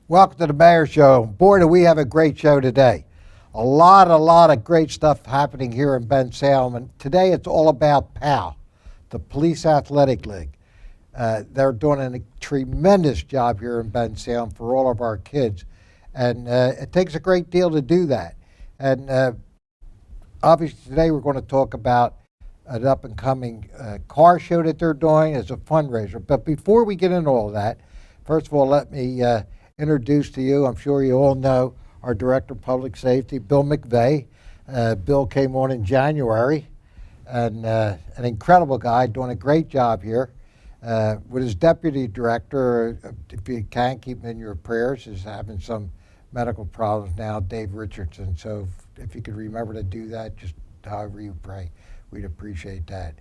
Welcome to the Mayor Show. Boy, do we have a great show today. A lot of great stuff happening here in Bensalem. And today it's all about PAL, the Police Athletic League. They're doing a tremendous job here in Bensalem for all of our kids. And it takes a great deal to do that. And obviously today we're going to talk about an up-and-coming car show that they're doing as a fundraiser. But before we get into all that, first of all, let me introduce to you, I'm sure you all know, our Director of Public Safety, Bill McVey. Bill came on in January, and an incredible guy doing a great job here. With his Deputy Director, if you can, keep him in your prayers, is having some medical problems now, Dave Richardson. So if you could remember to do that, just however you pray, we'd appreciate that.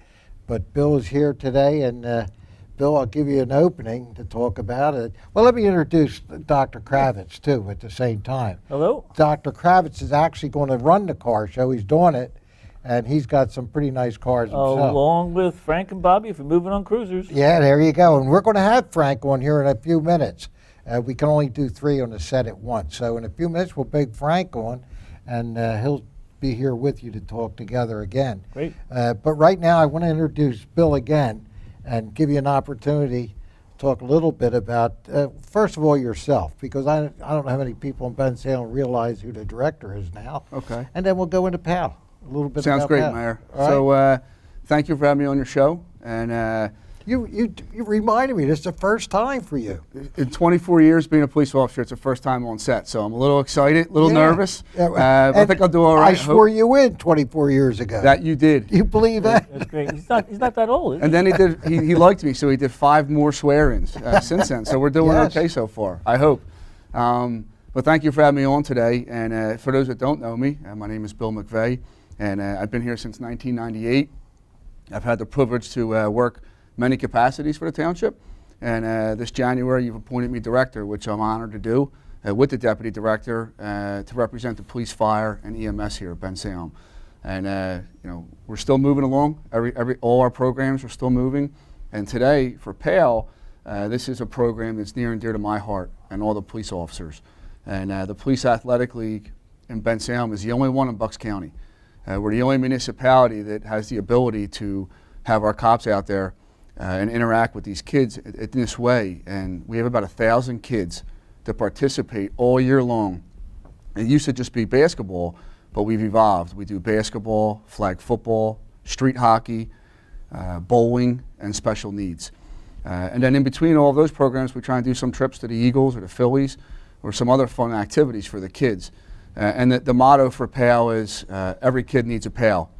But Bill is here today, and Bill, I'll give you an opening to talk about it. Well, let me introduce Dr. Kravitz, too, at the same time. Hello. Dr. Kravitz is actually going to run the car show. He's doing it, and he's got some pretty nice cars himself. Along with Frank and Bobby for Moving on KruZers. Yeah, there you go. And we're going to have Frank on here in a few minutes. We can only do 3 on the set at once. So in a few minutes, we'll bring Frank on, and he'll be here with you to talk together again. Great. But right now, I want to introduce Bill again and give you an opportunity to talk a little bit about, first of all, yourself, because I don't know how many people in Bensalem realize who the director is now. Okay. And then we'll go into PAL, a little bit Sounds about great, PAL. Mayor. All So right. thank you for having me on your show. And You reminded me, this is the first time for you. in 24 years being a police officer, it's the first time on set. So I'm a little excited, a little nervous. Yeah. But I think I'll do all right. I swore you in 24 years ago. that you did. You believe that? That's great. He's not that old, is he? And then he liked me, so he did 5 more swear-ins since then. So we're doing Yes. okay so far, I hope. But thank you for having me on today. And for those that don't know me, my name is Bill McVey, and I've been here since 1998. I've had the privilege to work many capacities for the township, and this January you've appointed me director, which I'm honored to do with the deputy director to represent the police, fire, and EMS here at Bensalem. And you know, we're still moving along. All our programs are still moving. And today for PAL, this is a program that's near and dear to my heart and all the police officers. And the Police Athletic League in Bensalem is the only one in Bucks County. We're the only municipality that has the ability to have our cops out there and interact with these kids in this way. And we have about 1,000 kids that participate all year long. It used to just be basketball, but we've evolved. We do basketball, flag football, street hockey, bowling, and special needs. And then in between all of those programs, we try and do some trips to the Eagles or the Phillies or some other fun activities for the kids. And the motto for PAL is every kid needs a PAL.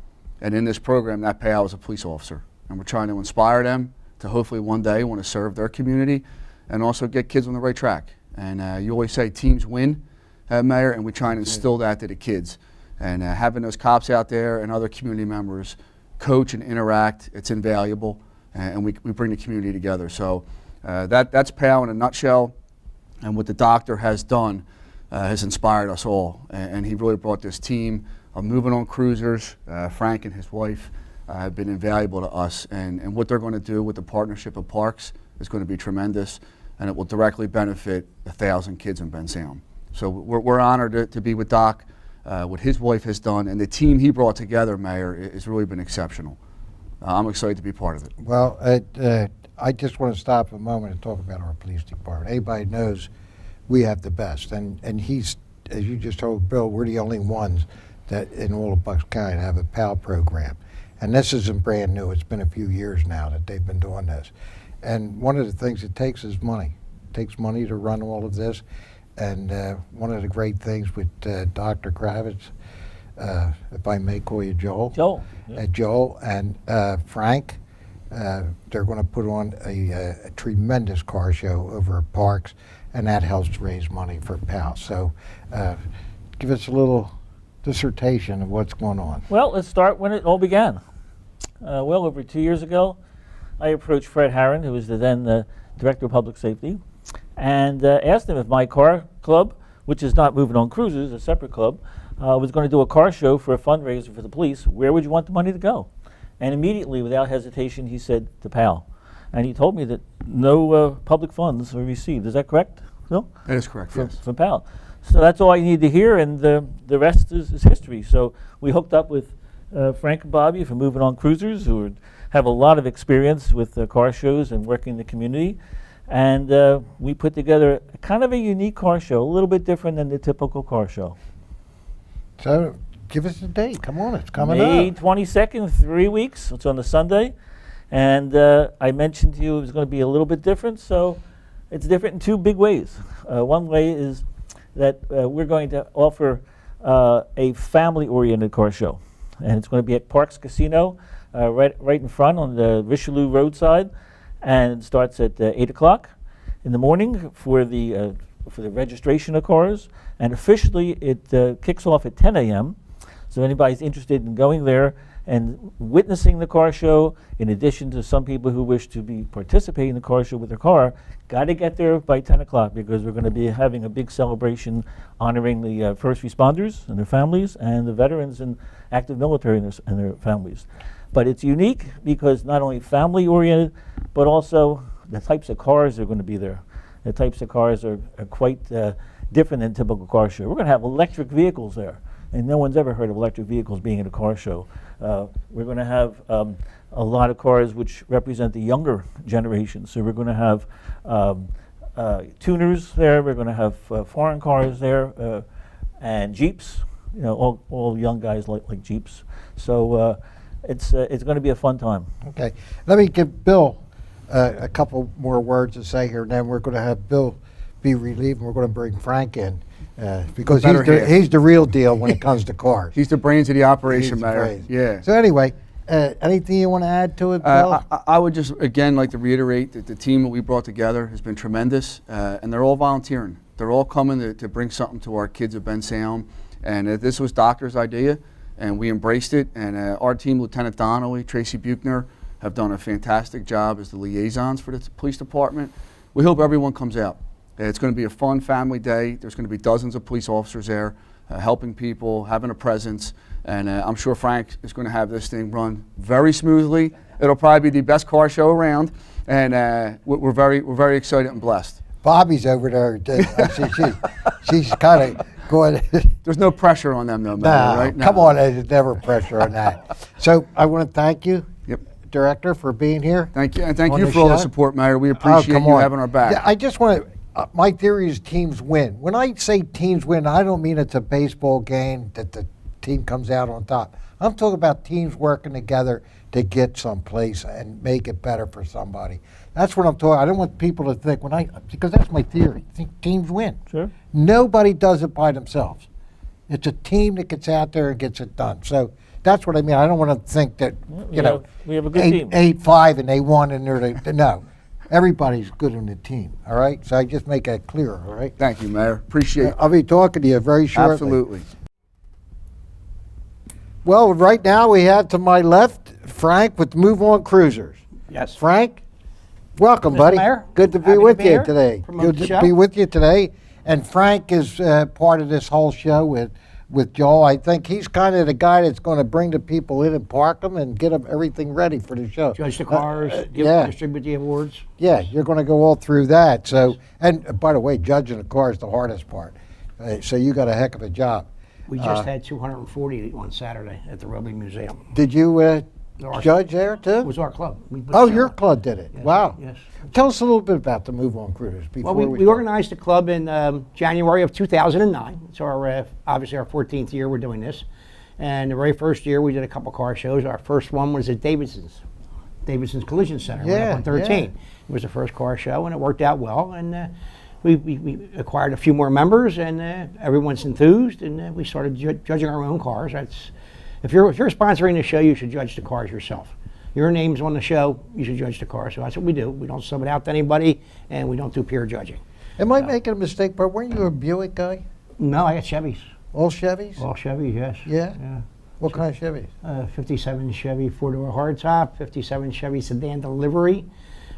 And in this program, that PAL is a police officer. And we're trying to inspire them to hopefully one day want to serve their community and also get kids on the right track. And you always say teams win, Mayor, and we try and instill that to the kids. And having those cops out there and other community members coach and interact, it's invaluable, and we bring the community together. So that's PAL in a nutshell, and what the doctor has done has inspired us all. And he really brought this team of Moving on KruZers. Frank and his wife have been invaluable to us, and what they're going to do with the partnership of Parx is going to be tremendous, and it will directly benefit 1,000 kids in Bensalem. So we're honored to be with Doc. What his wife has done and the team he brought together, Mayor, has really been exceptional. I'm excited to be part of it. Well, I just want to stop a moment and talk about our police department. Everybody knows we have the best, and he's, as you just told Bill, we're the only ones that in all of Bucks County have a PAL program. And this isn't brand new. It's been a few years now that they've been doing this. And one of the things it takes is money. It takes money to run all of this. And one of the great things with Dr. Kravitz, if I may call you Joel. Joel. Yeah. Joel and Frank, they're going to put on a tremendous car show over at Parx, and that helps raise money for PAL. So give us a little dissertation of what's going on. Well, let's start when it all began. Well over 2 years ago, I approached Fred Harron, who was then the Director of Public Safety, and asked him if my car club, which is not Moving on KruZers, a separate club, was going to do a car show for a fundraiser for the police. Where would you want the money to go? And immediately, without hesitation, he said to PAL. And he told me that no public funds were received. Is that correct? No? That is correct, yes. From Powell. So that's all you need to hear, and the rest is history. So we hooked up with Frank and Bobby from Movin on KruZers, who have a lot of experience with car shows and working in the community. And we put together kind of a unique car show, a little bit different than the typical car show. So give us a date. Come on, it's coming May up. 22nd, 3 weeks. It's on a Sunday. And I mentioned to you it was going to be a little bit different. So it's different in two big ways. One way is that we're going to offer a family-oriented car show. And it's going to be at Parx Casino, right in front on the Richelieu roadside. And it starts at 8 o'clock in the morning for the registration of cars. And officially, it kicks off at 10 a.m. So if anybody's interested in going there and witnessing the car show, in addition to some people who wish to be participating in the car show with their car, got to get there by 10 o'clock because we're going to be having a big celebration honoring the first responders and their families and the veterans and active military and their families. But it's unique because not only family-oriented, but also the types of cars that are going to be there. The types of cars are quite different than typical car show. We're going to have electric vehicles there, and no one's ever heard of electric vehicles being in a car show. We're going to have a lot of cars which represent the younger generation. So we're going to have tuners there. We're going to have foreign cars there and Jeeps. You know, all young guys like Jeeps. So it's going to be a fun time. Okay. Let me give Bill a couple more words to say here, and then we're going to have Bill be relieved, and we're going to bring Frank in because he's the real deal when it comes to cars. He's the brains of the operation, He's Mayor. crazy. Yeah. So anyway, anything you want to add to it, Bill? I would just, again, like to reiterate that the team that we brought together has been tremendous, and they're all volunteering. They're all coming to bring something to our kids at Bensalem, and this was Doctor's idea, and we embraced it, and our team, Lieutenant Donnelly, Tracy Buchner, have done a fantastic job as the liaisons for the police department. We hope everyone comes out. It's going to be a fun family day. There's going to be dozens of police officers there helping people, having a presence, and I'm sure Frank is going to have this thing run very smoothly. It'll probably be the best car show around, and we're very excited and blessed. Bobby's over there. She's kind of going. There's no pressure on them, though, man. Right? Come on, there's never pressure on that. So I want to thank you, Yep. Director, for being here. Thank you, and thank on you the for all the show. support, Mayor. We appreciate come you on. having our back. Yeah, I just want to. My theory is teams win. When I say teams win, I don't mean it's a baseball game that the team comes out on top. I'm talking about teams working together to get someplace and make it better for somebody. That's what I'm talking. I don't want people to think because that's my theory. I think teams win. Sure. Nobody does it by themselves. It's a team that gets out there and gets it done. So that's what I mean. I don't want to think that We have a good team. 8-5 and they won and no. Everybody's good on the team, all right? So I just make that clear, all right? Thank you, Mayor. Appreciate it. I'll be talking to you very shortly. Absolutely. Well, right now we have to my left Frank with Move On KruZers. Yes. Frank, welcome, Mr. buddy. Mayor, Good to be happy to with be you here. today. Promote Good the to show. be with you today. And Frank is part of this whole show with Joel. I think he's kind of the guy that's going to bring the people in and park them and get them everything ready for the show. Judge the cars, distribute the awards. Yeah, you're going to go all through that. So, and by the way, judging the car is the hardest part. So you got a heck of a job. We just had 240 on Saturday at the Rugby Museum. Did you Our- judge there too? It was our club. We put Oh, it your on. club did it. Yes, Wow. yes. Tell us a little bit about the Move On KruZers before Well, we organized the club in January of 2009. It's our obviously our 14th year we're doing this. And the very first year we did a couple car shows. Our first one was at Davidson's Collision Center right up on 13. It was the first car show and it worked out well. And we acquired a few more members and everyone's enthused and we started judging our own cars. If you're sponsoring the show, you should judge the cars yourself. Your name's on the show, you should judge the car. So that's what we do. We don't sub it out to anybody, and we don't do peer judging. Am I making a mistake, but weren't you a Buick guy? No, I got Chevys. All Chevys? All Chevys, yes. Yeah? Yeah. What kind of Chevys? 57 Chevy four-door hardtop, 57 Chevy sedan delivery.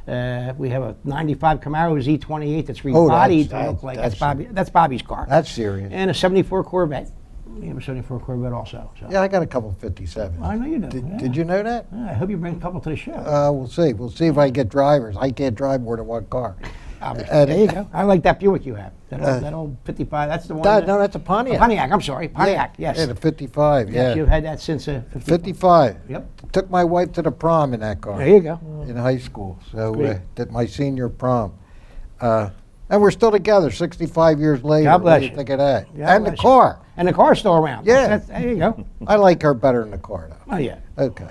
We have a 95 Camaro Z28 that's rebodied to look like that's Bobby's car. That's serious. And a 74 Corvette. We have a 74 Corvette also. So. Yeah, I got a couple 57s. I know you do. Did you know that? I hope you bring a couple to the show. We'll see. We'll see if I get drivers. I can't drive more than one car. Obviously. And- There you go. I like that Buick you have. That old 55. That's the one. No, that's a Pontiac. Pontiac. I'm sorry. Pontiac. Yes. Yeah, the 55, Yes, yeah. you've had that since 55. Yep. Took my wife to the prom in that car There you go. in high school. So Great. did my senior prom. And we're still together 65 years later. God bless What do you you. think of that? God And the bless you. car. And the car's still around. Yeah. There you go. I like her better than the car, though. Oh, yeah. Okay.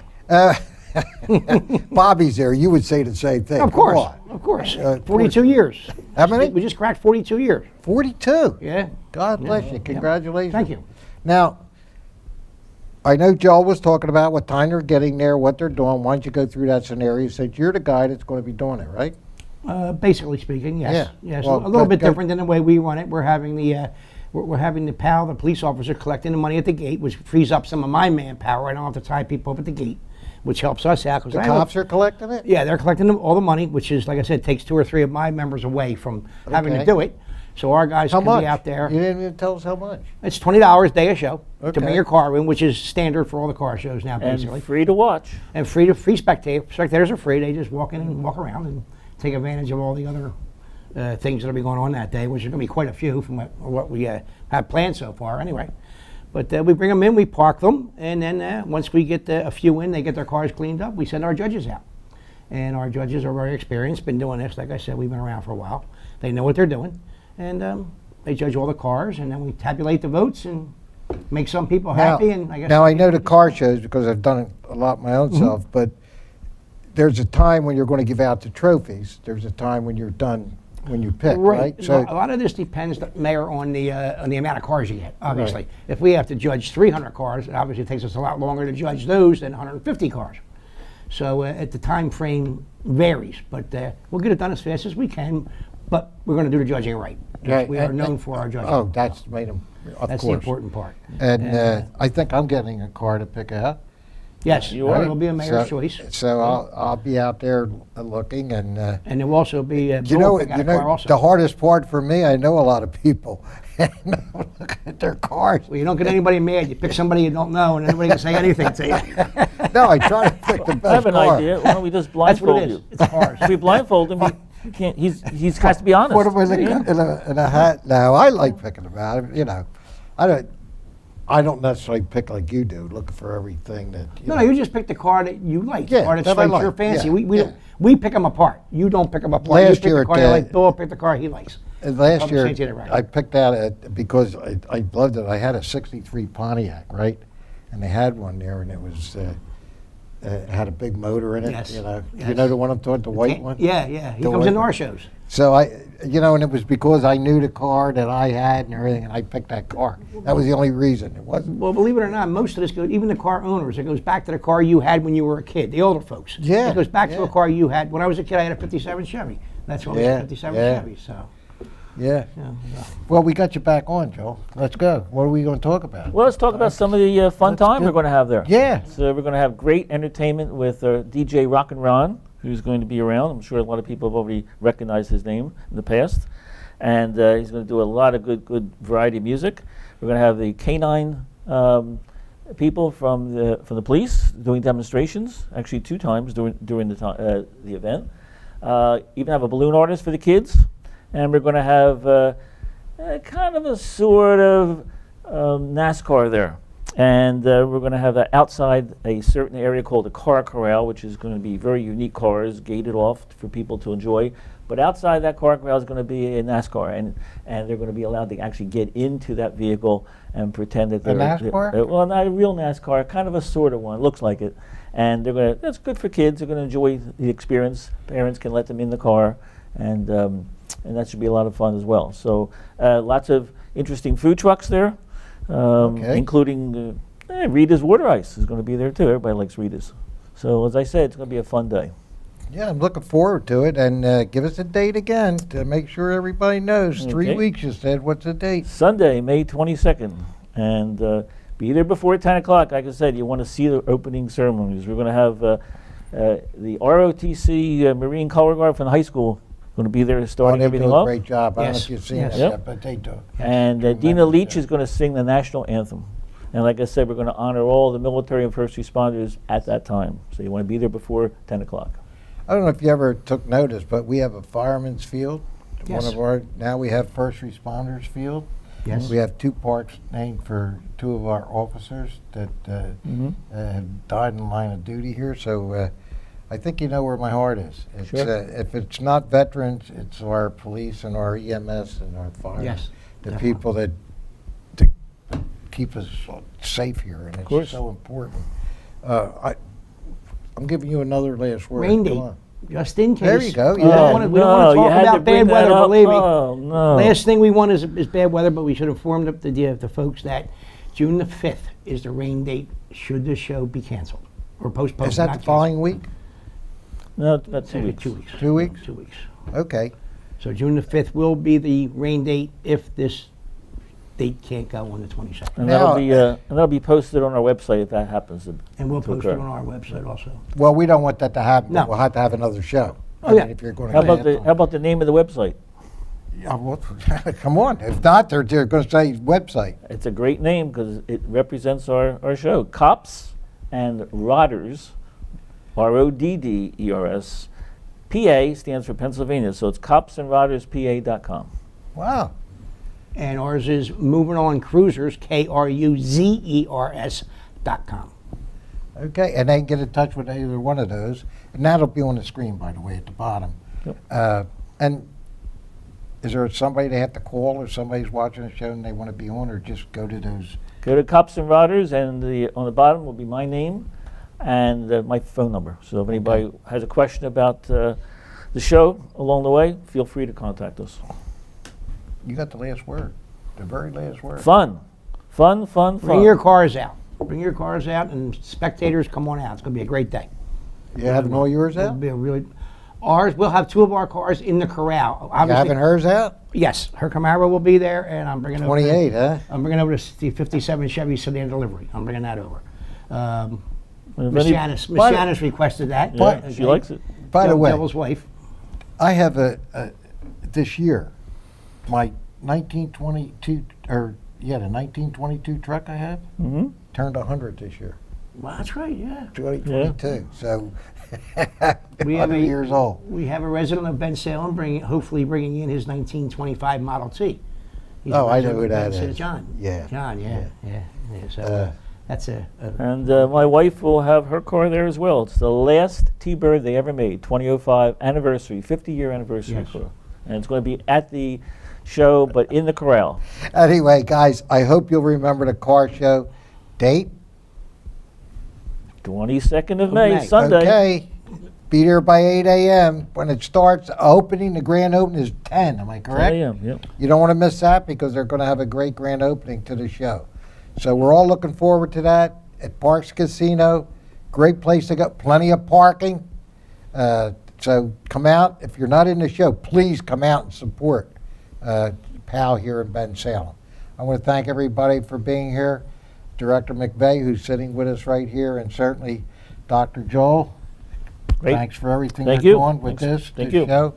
Bobby's there. You would say the same thing. Of Come course. on. Of course. Uh, 42 years. How many? We just cracked 42 years. 42. Yeah. God bless Yeah. you. Congratulations. Thank you. Now, I know Joel was talking about what time they're getting there, what they're doing. Why don't you go through that scenario since you're the guy that's going to be doing it, right? Basically speaking, yes. Yeah. Yes. Well, a little but bit go- different than the way we run it. We're having we're having the PAL, the police officer, collecting the money at the gate, which frees up some of my manpower. I don't have to tie people up at the gate, which helps us out. The cops are collecting it? Yeah, they're collecting all the money, which is, like I said, takes 2 or 3 of my members away from having to Okay. do it. So our guys How can much? be out there. You didn't even tell us how much. It's $20 day a show to Okay. bring your car in, which is standard for all the car shows now, basically. And free to watch. And free spectators. Spectators are free. They just walk in and walk around and take advantage of all the other things that'll be going on that day, which are going to be quite a few from what we have planned so far, anyway. But we bring them in, we park them, and then once we get a few in, they get their cars cleaned up. We send our judges out, and our judges are very experienced. Been doing this, like I said, we've been around for a while. They know what they're doing, and they judge all the cars, and then we tabulate the votes and make some people happy. And I guess now I know the car shows because I've done it a lot my own self, but there's a time when you're going to give out the trophies. There's a time when you're done, when you pick, right? So a lot of this depends, Mayor, on the amount of cars you get. Obviously, if we have to judge 300 cars, it obviously takes us a lot longer to judge those than 150 cars. So at the time frame varies, but we'll get it done as fast as we can. But we're going to do the judging right. Right, We are known for our judging. Oh, that's made them, of That's the course. important part. And I think I'm getting a car to pick out. Yes, You are. it will be a mayor's choice. So I'll be out there looking and. And there will also be a You know, car also. the hardest part for me, I know a lot of people, and I'm looking at their cars. Well, you don't get anybody mad. You pick somebody you don't know, and nobody can say anything to you. No, I try to pick the I best have an car. idea. Why don't we just That's what blindfold it is. you? It's cars. If we blindfold him, he can't. He has to be honest. What am I looking in a hat? No, I like picking them out. You know, I don't necessarily pick like you do, looking for everything that. No, you just pick the car that you like, Yeah, the car that that I strikes your like. fancy. Yeah, We pick them apart. You don't pick them apart. Last you pick year the car at you the- like. Bill will pick the car he likes. And last Probably year, changed it right. I picked out because I loved it. I had a '63 Pontiac, right? And they had one there, and it was it had a big motor in it. Yes, You know, yes. you know the one I'm talking, the white one. Yeah, yeah. He The comes white into one. our shows. So and it was because I knew the car that I had and everything, and I picked that car. That was the only reason. It wasn't. Well, believe it or not, most of this goes, even the car owners, it goes back to the car you had when you were a kid, the older folks. Yeah, It goes back to yeah. a car you had. When I was a kid, I had a 57 Chevy. That's what was Yeah, a 57 yeah. Chevy, so. Yeah. Yeah, yeah. Well, we got you back on, Joel. Let's go. What are we going to talk about? Well, let's talk about some of the fun time do- we're going to have there. Yeah. So we're going to have great entertainment with DJ Rock and Ron, who's going to be around. I'm sure a lot of people have already recognized his name in the past, and he's going to do a lot of good variety of music. We're going to have the canine people from the police doing demonstrations, actually 2 times during the event. Even have a balloon artist for the kids, and we're going to have kind of a sort of NASCAR there. And we're going to have outside a certain area called the car corral, which is going to be very unique cars gated off for people to enjoy. But outside that car corral is going to be a NASCAR, and they're going to be allowed to actually get into that vehicle and pretend that they're NASCAR? well, not a real NASCAR, kind of a sort of one. Looks like it. And they're going to. That's good for kids. They're going to enjoy the experience. Parents can let them in the car, and that should be a lot of fun as well. So lots of interesting food trucks there. Okay. Including Rita's Water Ice is going to be there too. Everybody likes Rita's. So as I said, it's going to be a fun day. Yeah, I'm looking forward to it. And give us a date again to make sure everybody knows. 3 Okay. weeks, you said. What's the date? Sunday, May 22nd. And be there before 10 o'clock. Like I said, you want to see the opening ceremonies. We're going to have the ROTC Marine Color Guard from the high school going to be there starting they everything do a off. great job. I don't know Yes, if you've seen yes. it Yep. yet, but they do. And Dina Tremendous Leach job. is going to sing the national anthem. And like I said, we're going to honor all the military and first responders at that time. So you want to be there before 10 o'clock. I don't know if you ever took notice, but we have a fireman's field Yes. One of our, now we have first responders field. Yes. We have 2 parks named for 2 of our officers that have died in the line of duty here. So I think you know where my heart is. It's, Sure. if it's not veterans, it's our police and our EMS and our fire. Yes, The definitely. people that to keep us safe here, and it's course. so important. I'm giving you another last word. Rain Come date. on. Just in case. There you go, We yeah. don't wanna- we don't no, want to you talk had about to bring bad that weather, up. believe me. Oh, no. Last thing we want is bad weather, but we should inform the folks that June the 5th is the rain date should the show be canceled or postponed. Is that not the canceled. following week? No, it's about 2 Maybe weeks. 2 weeks. 2 weeks? 2 weeks. Okay. So June the 5th will be the rain date if this date can't go on the 22nd. And Now- that'll be posted on our website if that happens. And we'll to post it occur. on our website also. Well, we don't want that to happen. No. We'll have to have another show. Oh, yeah. If you're going How to about the name of the website? come on. If not, they're going to say website. It's a great name because it represents our show. Cops and Rodders, RODDERS. PA stands for Pennsylvania, so it's copsandrodderspa.com. Wow. And ours is Moving On KruZers, KRUZERS.com. Okay, and they can get in touch with either one of those. And that'll be on the screen, by the way, at the bottom. Yep. And is there somebody they have to call if somebody's watching the show and they want to be on, or just go to those? Go to Cops and Rodders, and on the bottom will be my name and my phone number. So if anybody has a question about the show along the way, feel free to contact us. You got the last word, the very last word. Fun. Bring your cars out. Bring your cars out, and spectators, come on out. It's going to be a great day. You having all yours It'll out? be a really. Ours, we'll have 2 of our cars in the corral. You Obviously, having hers out? yes, her Camaro will be there, and I'm bringing over. 28, huh? I'm bringing over the 57 Chevy sedan delivery. I'm bringing that over. If Miss any- Janice But- requested that. Yeah, she likes it. By the way, Devil's wife. I have this year, my 1922, the 1922 truck I have Mm-hmm. turned 100 this year, Well, that's right. Yeah. 2022. So We have 100 years old. We have a resident of Bensalem hopefully bringing in his 1925 Model T. He's a Oh, I know resident who of that Bensalem. is. John. Yeah. John. Yeah. So that's a And my wife will have her car there as well. It's the last T-Bird they ever made, 2005 anniversary, 50-year anniversary Yes. car. And it's going to be at the show, but in the corral. Anyway, guys, I hope you'll remember the car show date. 22nd of May, May. Sunday. Okay. Be there by 8 a.m. When it starts, the grand opening is 10. Am I 10 correct? a.m., yep. You don't want to miss that because they're going to have a great grand opening to the show. So we're all looking forward to that at Parx Casino. Great place to go. Plenty of parking. So come out. If you're not in the show, please come out and support PAL here in Bensalem. I want to thank everybody for being here. Director McVey, who's sitting with us right here, and certainly Dr. Joel. Great. Thanks for everything Thank you're you. doing with Thanks. this Thank you. show.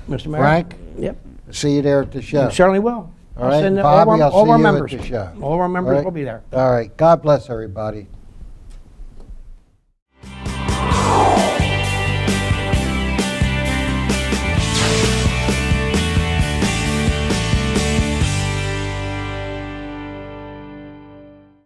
Mr. Mayor. Frank, Yep. see you there at the show. Certainly will. All right, Send Bobby, I'll all see our you at members. the show. All our members All right. will be there. All right. God bless everybody.